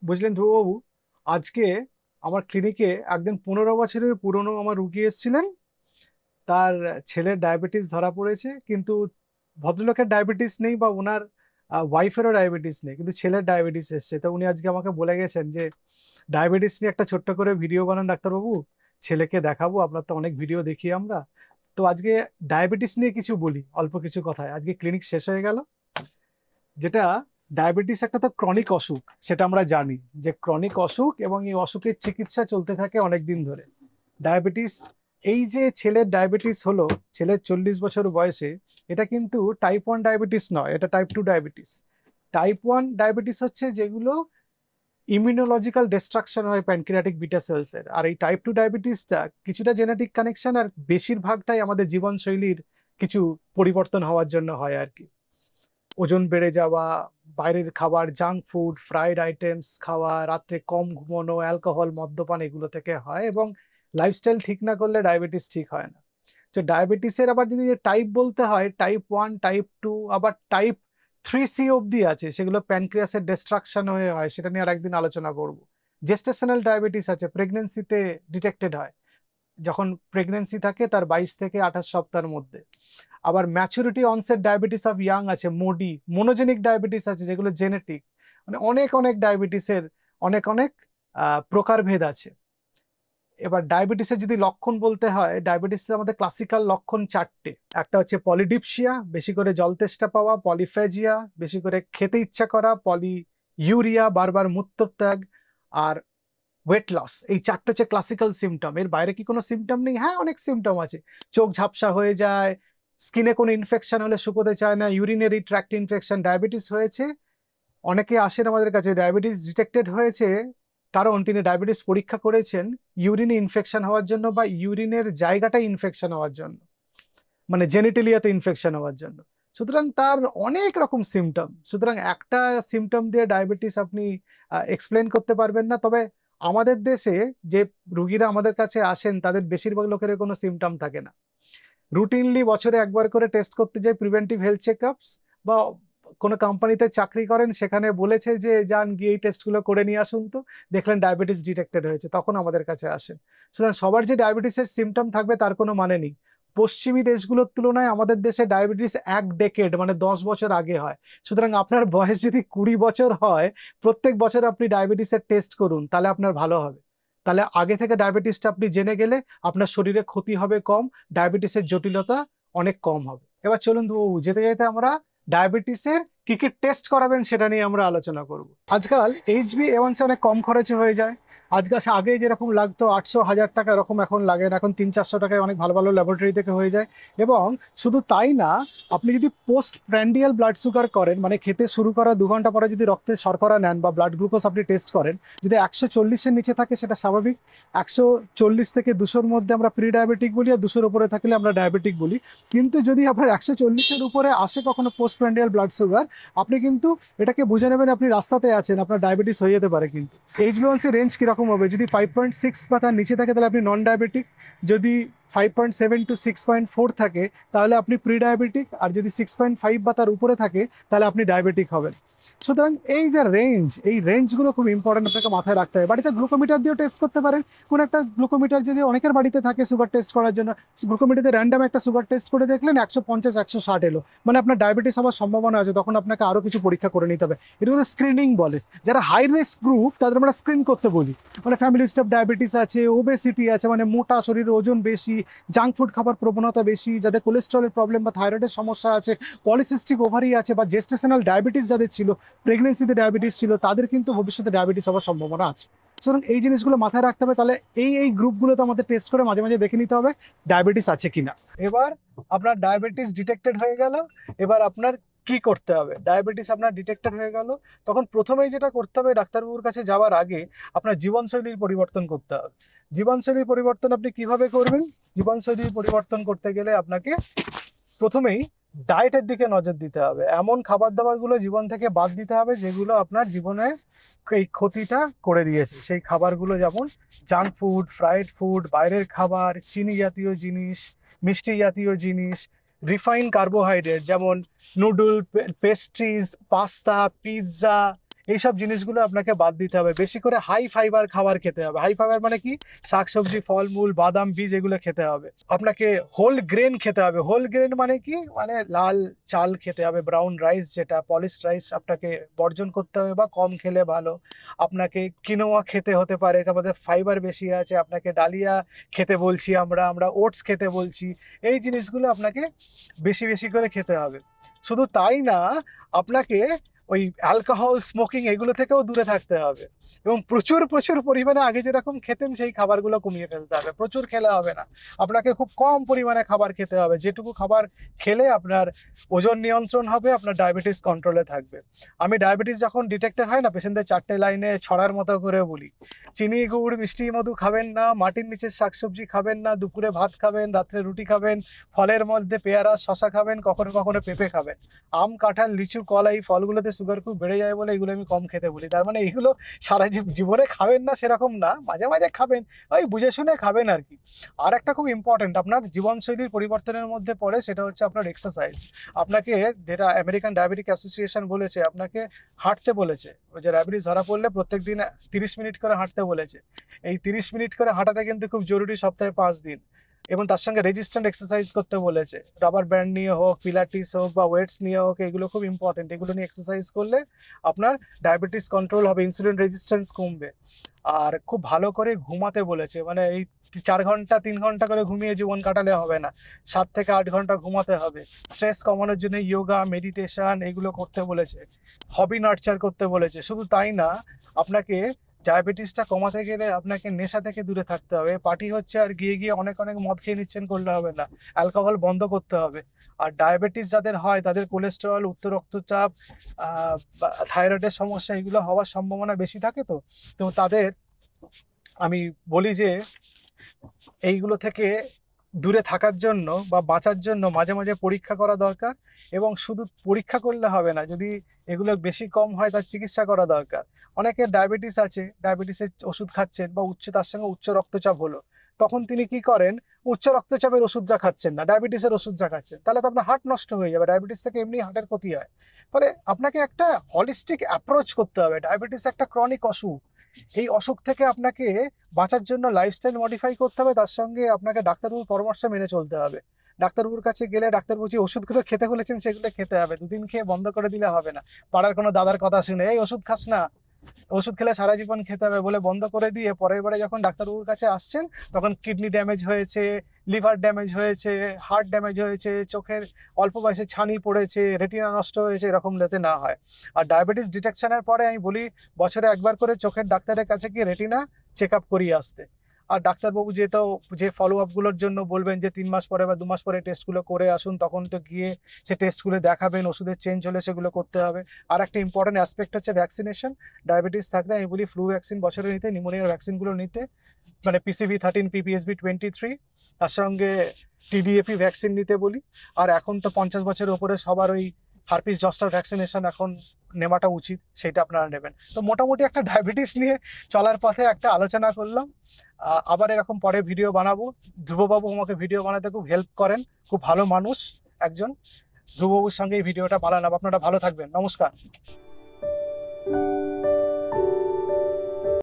বুঝলেন ধ্রুববাবু, আজকে আমার ক্লিনিকে একজন 15 বছরের পুরনো আমার রুগী এসেছিলেন। তার ছেলের ডায়াবেটিস ধরা পড়েছে, কিন্তু ভদ্রলোকের ডায়াবেটিস নেই বা ওনার ওয়াইফেরও ডায়াবেটিস নেই, কিন্তু ছেলের ডায়াবেটিস এসছে। তো উনি আজকে আমাকে বলে গেছেন যে ডায়াবেটিস নিয়ে একটা ছোট্ট করে ভিডিও বানান ডাক্তারবাবু, ছেলেকে দেখাবো। আপনার তো অনেক ভিডিও দেখি আমরা। তো আজকে ডায়াবেটিস নিয়ে কিছু বলি, অল্প কিছু কথায়। আজকে ক্লিনিক শেষ হয়ে গেল। যেটা ডায়াবেটিস একটা তো ক্রনিক অসুখ, সেটা আমরা জানি যে ক্রনিক অসুখ, এবং এই অসুখের চিকিৎসা চলতে থাকে অনেক দিন ধরে। ডায়াবেটিস, এই যে ছেলের ডায়াবেটিস হলো, ছেলের 40 বছর বয়সে, এটা কিন্তু টাইপ 1 ডায়াবেটিস নয়, এটা টাইপ 2 ডায়াবেটিস। টাইপ 1 ডায়াবেটিস হচ্ছে যেগুলো ইমিউনোলজিক্যাল ডিস্ট্রাকশন হয় প্যানক্রিয়াটিক বিটা সেলসের। আর এই টাইপ 2 ডায়াবেটিসটা কিছুটা জেনেটিক কানেকশন, আর বেশিরভাগটাই আমাদের জীবনশৈলীর কিছু পরিবর্তন হওয়ার জন্য হয় আর কি। ওজন বেড়ে যাওয়া, বাইরের খাবার, জাঙ্ক ফুড, ফ্রাইড আইটেমস খাওয়া, রাত্রে কম ঘুমানো, অ্যালকোহল, মদ্যপান, এগুলো থেকে হয়। এবং লাইফস্টাইল ঠিক না করলে ডায়াবেটিস ঠিক হয় না। তো ডায়াবেটিসের আবার যদি টাইপ বলতে হয়, টাইপ 1, টাইপ 2, আবার টাইপ 3C অবধি আছে, সেগুলো প্যানক্রিয়াসের ডিস্ট্রাকশন হয়ে হয়। সেটা নিয়ে আর একদিন আলোচনা করব। জেস্টেশনাল ডায়াবেটিস আছে, প্রেগনেন্সিতে ডিটেক্টেড হয়, যখন প্রেগনেন্সি থাকে তার 22 থেকে 28 সপ্তাহের মধ্যে। আবার maturity onset diabetes of young আছে, মোডি, মোনোজেনিক ডায়াবেটিস আছে, যেগুলো জেনেটিক। মানে অনেক অনেক ডায়াবেটিসের অনেক অনেক প্রকারভেদ আছে। এবার ডায়াবেটিসের যদি লক্ষণ বলতে হয়, ডায়াবেটিসের আমাদের ক্লাসিক্যাল লক্ষণ 4টে। একটা হচ্ছে পলিডিপসিয়া, বেশি করে জল তেষ্টা পাওয়া; পলিফেজিয়া, বেশি করে খেতে ইচ্ছা করা; পলি ইউরিয়া, বারবার মূত্রত্যাগ; আর ওয়েট লস। এই 4টে হচ্ছে ক্লাসিক্যাল সিমটম। এর বাইরে কি কোনো সিমটম নেই? হ্যাঁ, অনেক সিমটম আছে। চোখ ঝাপসা হয়ে যায়, স্কিনে কোনো ইনফেকশন হলে শুকোতে চায় না, ইউরিনারি ট্র্যাক্ট ইনফেকশন। ডায়াবেটিস হয়েছে, অনেকে আসেন আমাদের কাছে, ডায়াবেটিস ডিটেক্টেড হয়েছে কারণ তিনি ডায়াবেটিস পরীক্ষা করেছেন ইউরিনে ইনফেকশন হওয়ার জন্য, বা ইউরিনের জায়গাটা ইনফেকশন হওয়ার জন্য, মানে জেনিটেলিয়াতে ইনফেকশন হওয়ার জন্য। সুতরাং তার অনেক রকম সিমটম। সুতরাং একটা সিমটম দিয়ে ডায়াবেটিস আপনি এক্সপ্লেন করতে পারবেন না। তবে আমাদের দেশে যে রুগীরা আমাদের কাছে আসেন, তাদের বেশিরভাগ লোকের কোনো সিমটম থাকে না। রুটিনলি বছরে একবার করে টেস্ট করতে যাই, প্রিভেন্টিভ হেলথ চেকআপস, বা কোনো কোম্পানিতে চাকরি করেন, সেখানে বলেছে যে যান গিয়ে এই টেস্টগুলো করে নিয়ে আসুন, তো দেখলেন ডায়াবেটিস ডিটেক্টেড হয়েছে, তখন আমাদের কাছে আসেন। সুতরাং সবার যে ডায়াবেটিসের সিমটম থাকবে তার কোনো মানে নেই। পশ্চিমী দেশগুলোর তুলনায় আমাদের দেশে ডায়াবেটিস 1 ডেকেড, মানে 10 বছর আগে হয়। সুতরাং আপনার বয়স যদি 20 বছর হয়, প্রত্যেক বছর আপনি ডায়াবেটিসের টেস্ট করুন, তাহলে আপনার ভালো হবে। তাহলে আগে থেকে ডায়াবেটিসটা আপনি জেনে গেলে আপনার শরীরে ক্ষতি হবে কম, ডায়াবেটিসের জটিলতা অনেক কম হবে। এবার চলুন বাবু, যেতে যেতে আমরা ডায়াবেটিসের কি কি টেস্ট করাবেন সেটা নিয়ে আমরা আলোচনা করব। আজকাল HbA1c অনেক কম খরচে হয়ে যায়। আজকাল আগে যেরকম লাগতো 800-1000 টাকা, এরকম এখন লাগে না। এখন 300-400 টাকায় অনেক ভালো ভালো ল্যাবরেটরি থেকে হয়ে যায়। এবং শুধু তাই না, আপনি যদি পোস্ট প্র্যান্ডিয়াল ব্লাড সুগার করেন, মানে খেতে শুরু করার 2 ঘন্টা পরে যদি রক্তে শর্করা নেন বা ব্লাড গ্লুকোজ আপনি টেস্ট করেন, যদি 140-এর নিচে থাকে সেটা স্বাভাবিক। 140 থেকে 200-র মধ্যে আমরা প্রি ডায়াবেটিক বলি, আর 200-র উপরে থাকলে আমরা ডায়াবেটিক বলি। কিন্তু যদি আপনার 140-এর উপরে আসে কখনো পোস্ট প্র্যান্ডিয়াল ব্লাড সুগার, আপনি কিন্তু এটাকে বুঝে নেবেন আপনি রাস্তাতে আছেন, আপনার ডায়াবেটিস হয়ে যেতে পারে। কিন্তু HbA1c রেঞ্জ কিরকম হবে? যদি 5.6 বা তার নিচে থাকে তাহলে আপনি নন ডায়াবেটিক। যদি 5.7 to 6.4 থাকে তাহলে আপনি প্রি ডায়াবেটিক। আর যদি 6.5 বা তার উপরে থাকে তাহলে আপনি ডায়াবেটিক হবেন। সুতরাং এই যে রেঞ্জ, এই রেঞ্জগুলো খুব ইম্পর্টেন্ট, আপনাকে মাথায় রাখতে হবে। বাড়িতে গ্লুকোমিটার দিয়েও টেস্ট করতে পারেন। কোন একটা গ্লুকোমিটার যদি অনেকের বাড়িতে থাকে সুগার টেস্ট করার জন্য, গ্লুকোমিটারে র্যান্ডাম একটা সুগার টেস্ট করে দেখলেন 150-160 এলো, মানে আপনার ডায়াবেটিস হওয়ার সম্ভাবনা আছে। তখন আপনাকে আরো কিছু পরীক্ষা করে নিতে হবে। এটা স্ক্রিনিং বলে। যারা হাই রিস্ক গ্রুপ তাদের আমরা স্ক্রিন করতে বলি, মানে ফ্যামিলি স্টাফ ডায়াবেটিস আছে, ওবেসিটি আছে, মানে মোটা, শরীরের ওজন বেশি, জাঙ্ক ফুড খাবার প্রবণতা বেশি, যাদের কোলেস্ট্রলের প্রবলেম বা থাইরয়েডের সমস্যা আছে, পলিসিস্টিক ওভারি আছে, বা জেস্টেশনাল ডায়াবেটিস যাদের ছিল, প্রেগনেন্সিতে ডায়াবেটিস ছিল, তাদের কিন্তু ভবিষ্যতে ডায়াবেটিস হওয়ার সম্ভাবনা আছে। সুতরাং এই জিনিসগুলো মাথায় রাখতে হবে। তাহলে এই গ্রুপগুলোতে আমাদের টেস্ট করে মাঝে মাঝে দেখে নিতে হবে ডায়াবেটিস আছে কিনা। এবার আপনার ডায়াবেটিস ডিটেক্টেড হয়ে গেল। এবার আপনার কি করতে হবে? ডায়াবেটিস আপনার ডিটেক্টেড হয়ে গেল, তখন প্রথমেই যেটা করতে হবে, ডাক্তারবাবুর কাছে যাওয়ার আগে আপনার জীবনশৈলীর পরিবর্তন করতে হবে। জীবনশৈলীর পরিবর্তন আপনি কিভাবে করবেন? জীবনশৈলীর পরিবর্তন করতে গেলে আপনাকে প্রথমেই ডায়েটের দিকে নজর দিতে হবে। এমন খাবার দাবারগুলো জীবন থেকে বাদ দিতে হবে যেগুলো আপনার জীবনে এই ক্ষতিটা করে দিয়েছে। সেই খাবারগুলো যেমন জাঙ্ক ফুড, ফ্রাইড ফুড, বাইরের খাবার, চিনি জাতীয় জিনিস, মিষ্টি জাতীয় জিনিস, রিফাইন কার্বোহাইড্রেট যেমন নুডল, পেস্ট্রিজ, পাস্তা, পিৎজা, এইসব জিনিসগুলো আপনাকে বাদ দিতে হবে। বেশি করে হাই ফাইবার খাবার খেতে হবে। হাই ফাইবার মানে কি, শাকসবজি, ফলমূল, বাদাম, বীজ এগুলো খেতে হবে। আপনাকে হোল গ্রেন খেতে হবে। হোল গ্রেন মানে কি, মানে লাল চাল খেতে হবে, ব্রাউন রাইস যেটা পলিশড রাইস আপনাকে বর্জন করতে হবে বা কম খেলে ভালো। আপনাকে কিনোয়া খেতে হতে পারে, তার মধ্যে ফাইবার বেশি আছে। আপনাকে ডালিয়া খেতে বলছি, আমরা ওটস খেতে বলছি। এই জিনিসগুলো আপনাকে বেশি বেশি করে খেতে হবে। শুধু তাই না, আপনাকে ওই অ্যালকোহল, স্মোকিং এগুলো থেকেও দূরে থাকতে হবে, এবং প্রচুর প্রচুর পরিমাণে আগে যেরকম খেতেন সেই খাবারগুলো কমিয়ে ফেলতে হবে। প্রচুর খেলে হবে না, আপনাকে খুব কম পরিমাণে খাবার খেতে হবে। যেটুকু খাবার খেলে আপনার ওজন নিয়ন্ত্রণ হবে, আপনার ডায়াবেটিস কন্ট্রোলে থাকবে। আমি ডায়াবেটিস যখন ডিটেক্টেড হয় না, পেশেন্টদের 4টে লাইনে ছড়ার মতো করে বলি: চিনি, গুড়, মিষ্টি, মধু খাবেন না, মাটির নিচের শাকসবজি খাবেন না, দুপুরে ভাত খাবেন, রাত্রে রুটি খাবেন, ফলের মধ্যে পেয়ারা, শশা খাবেন, কখনো কখনো পেঁপে খাবেন, আম, কাঁঠাল, লিচু, কলা, এই ফলগুলোতে সুগার খুব বেড়ে যায় বলে এগুলো আমি কম খেতে বলি। তার মানে এগুলো সারা জীবনে খাবেন না সেরকম না, মাঝে মাঝে খাবেন, ওই বুঝে শুনে খাবেন আর কি। আর একটা খুব ইম্পর্টেন্ট আপনার জীবনশৈলীর পরিবর্তনের মধ্যে পড়ে, সেটা হচ্ছে আপনার এক্সারসাইজ। আপনাকে, যেটা আমেরিকান ডায়াবেটিক অ্যাসোসিয়েশন বলেছে, আপনাকে হাঁটতে বলেছে। ওই যে ডায়াবেটিস ধরা পড়লে প্রত্যেক দিন 30 মিনিট করে হাঁটতে বলেছে। এই 30 মিনিট করে হাঁটাটা কিন্তু খুব জরুরি, সপ্তাহে 5 দিন। এবং তার সঙ্গে রেজিস্ট্যান্ট এক্সারসাইজ করতে বলেছে, রাবার ব্যান্ড নিয়ে হোক, পিলাটিস হোক বা ওয়েটস নিয়ে হোক, এগুলো খুব ইম্পর্টেন্ট। এগুলো নিয়ে এক্সারসাইজ করলে আপনার ডায়াবেটিস কন্ট্রোল হবে, ইনসুলিন রেজিস্ট্যান্স কমবে। আর খুব ভালো করে ঘুমাতে বলেছে, মানে এই 4 ঘন্টা 3 ঘন্টা করে ঘুমিয়ে জীবন কাটালে হবে না, 7 থেকে 8 ঘন্টা ঘুমাতে হবে। স্ট্রেস কমানোর জন্য যোগা, মেডিটেশন এগুলো করতে বলেছে। হবি নার্চার করতে বলেছে। শুধু তাই না, আপনাকে ডায়াবেটিসটা কমাতে গেলে আপনাকে নেশা থেকে দূরে থাকতে হবে। পার্টি হচ্ছে আর গিয়ে গিয়ে অনেক অনেক মদ খেয়ে নিচ্ছেন করলে হবে না, অ্যালকোহল বন্ধ করতে হবে। আর ডায়াবেটিস যাদের হয় তাদের কোলেস্টেরল, উচ্চ রক্তচাপ, থাইরয়েডের সমস্যা এগুলো হওয়ার সম্ভাবনা বেশি থাকে। তো তো তাদের আমি বলি যে এইগুলো থেকে দূরে থাকার জন্য বা বাঁচার জন্য মাঝে মাঝে পরীক্ষা করা দরকার। এবং শুধু পরীক্ষা করলে হবে না, যদি এগুলো বেশি কম হয় তার চিকিৎসা করা দরকার। অনেকের ডায়াবেটিস আছে, ডায়াবেটিসের ওষুধ খাচ্ছেন বা তার সঙ্গে উচ্চ রক্তচাপ হলো, তখন তিনি কি করেন, উচ্চ রক্তচাপের ওষুধটা খাচ্ছেন না, ডায়াবেটিসের ওষুধটা খাচ্ছেন, তাহলে তো আপনার হার্ট নষ্ট হয়ে যাবে। ডায়াবেটিস থেকে এমনি হার্টের ক্ষতি হয়। ফলে আপনাকে একটা হলিস্টিক অ্যাপ্রোচ করতে হবে। ডায়াবেটিস একটা ক্রনিক অসুখ। এই অসুখ থেকে আপনাকে বাঁচার জন্য লাইফস্টাইল মডিফাই করতে হবে, তার সঙ্গে আপনাকে ডাক্তারবাবুর পরামর্শ মেনে চলতে হবে। ডাক্তারবাবুর কাছে গেলে ডাক্তারবাবু যে ওষুধগুলো খেতে বলেছেন সেগুলো খেতে হবে, 2 দিন খেয়ে বন্ধ করে দিলে হবে না। পাড়ার কোনো দাদার কথা শুনে এই ওষুধ খাস না, ওষুধ খেলে সারা জীবন খেতে হবে বলে বন্ধ করে দিয়ে পরের বারে যখন ডাক্তারবাবুর কাছে আসছেন তখন কিডনি ড্যামেজ হয়েছে, লিভার ড্যামেজ হয়েছে, হার্ট ড্যামেজ হয়েছে, চোখের অল্প বয়সে ছানি পড়েছে, রেটিনা নষ্ট হয়েছে, এরকম যাতে না হয়। আর ডায়াবেটিস ডিটেকশনের পরে আমি বলি বছরে একবার করে চোখের ডাক্তারের কাছে গিয়ে রেটিনা চেক আপ করিয়ে আসতে। আর ডাক্তারবাবু যে ফলো আপগুলোর জন্য বলবেন যে 3 মাস পরে বা 2 মাস পরে টেস্টগুলো করে আসুন, তখন তো গিয়ে সে টেস্টগুলো দেখাবেন, ওষুধের চেঞ্জ হলে সেগুলো করতে হবে। আর একটা ইম্পর্টেন্ট অ্যাসপেক্ট হচ্ছে ভ্যাকসিনেশন। ডায়াবেটিস থাকলে আমি বলি ফ্লু ভ্যাকসিন বছরে নিতে, নিউমোনিয়ার ভ্যাকসিনগুলো নিতে, মানে PCV13, PPSB23, তার সঙ্গে TDAP ভ্যাকসিন নিতে বলি। আর এখন তো 50 বছরের ওপরে সবার ওই হারপিস জস্টার ভ্যাকসিনেশন এখন নেওয়াটা উচিত, সেটা আপনারা নেবেন। তো মোটামুটি একটা ডায়াবেটিস নিয়ে চলার পথে একটা আলোচনা করলাম। আবার এরকম পরে ভিডিও বানাবো। ধ্রুববাবু আমাকে ভিডিও বানাতে খুব হেল্প করেন, খুব ভালো মানুষ একজন। ধ্রুববাবুর সঙ্গে এই ভিডিওটা বানালাম। আপনারা ভালো থাকবেন, নমস্কার।